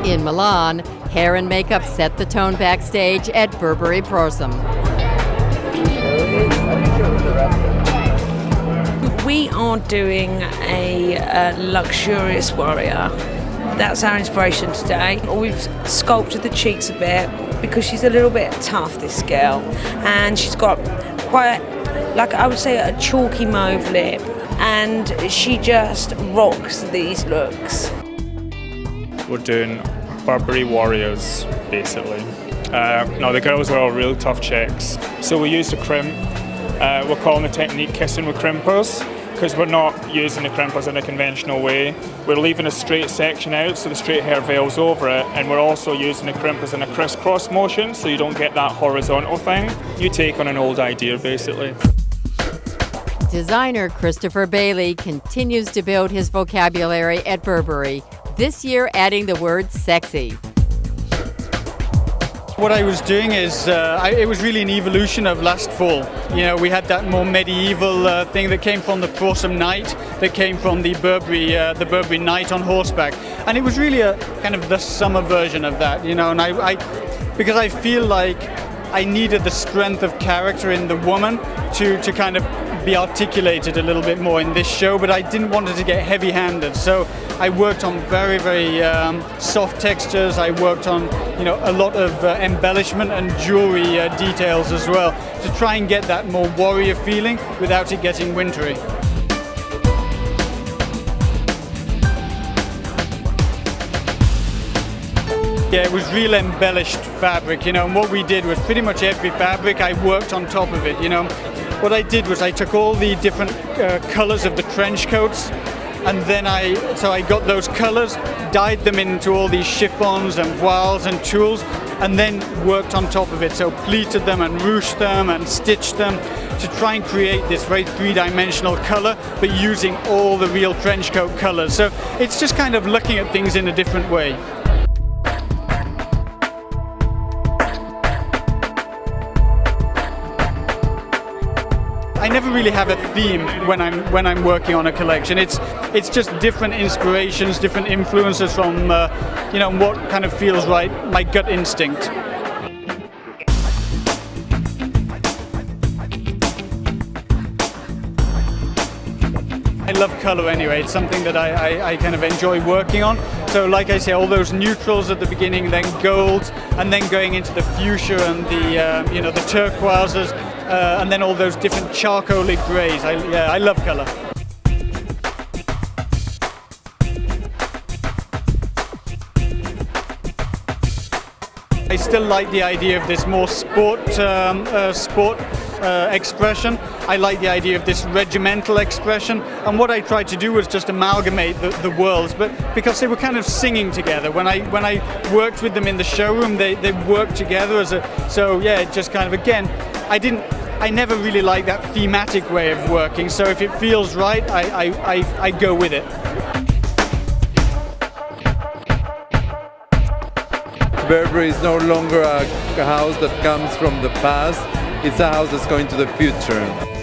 In Milan, hair and makeup set the tone backstage at Burberry Prorsum. We are doing a luxurious warrior. That's our inspiration today. We've sculpted the cheeks a bit because she's a little bit tough, this girl, and she's got quite, like I would say, a chalky mauve lip, and she just rocks these looks. We're doing Burberry warriors, basically. Now the girls are all real tough chicks, so we used a crimp. We're calling the technique kissing with crimpers, because we're not using the crimpers in a conventional way. We're leaving a straight section out so the straight hair veils over it, and we're also using the crimpers in a crisscross motion so you don't get that horizontal thing. You take on an old idea, basically. Designer Christopher Bailey continues to build his vocabulary at Burberry, this year adding the word sexy. What I was doing is, it was really an evolution of last fall. You know, we had that more medieval thing that came from the Prorsum Knight, that came from the Burberry Knight on horseback. And it was really a kind of the summer version of that, you know, and because I feel like I needed the strength of character in the woman to kind of be articulated a little bit more in this show, but I didn't want it to get heavy-handed. So I worked on very, very soft textures. I worked on, you know, a lot of embellishment and jewelry details as well, to try and get that more warrior feeling without it getting wintry. Yeah, it was real embellished fabric, you know, and what we did was pretty much every fabric I worked on top of it, you know. What I did was I took all the different colors of the trench coats, and then I got those colors, dyed them into all these chiffons and voiles and tulles, and then worked on top of it. So pleated them and ruched them and stitched them to try and create this very three-dimensional color, but using all the real trench coat colors. So it's just kind of looking at things in a different way. I never really have a theme when I'm working on a collection. It's just different inspirations, different influences from you know, what kind of feels right, my gut instinct. I love color anyway. It's something that I kind of enjoy working on. So like I say, all those neutrals at the beginning, then golds, and then going into the fuchsia and the you know, the turquoises, and then all those different charcoaly greys. I love color. I still like the idea of this more sport expression. I like the idea of this regimental expression, and what I tried to do was just amalgamate the worlds, but because they were kind of singing together. When I worked with them in the showroom, they worked together as a, so yeah, it just kind of, again, I never really liked that thematic way of working, so if it feels right, I go with it. Burberry is no longer a house that comes from the past, it's a house that's going to the future.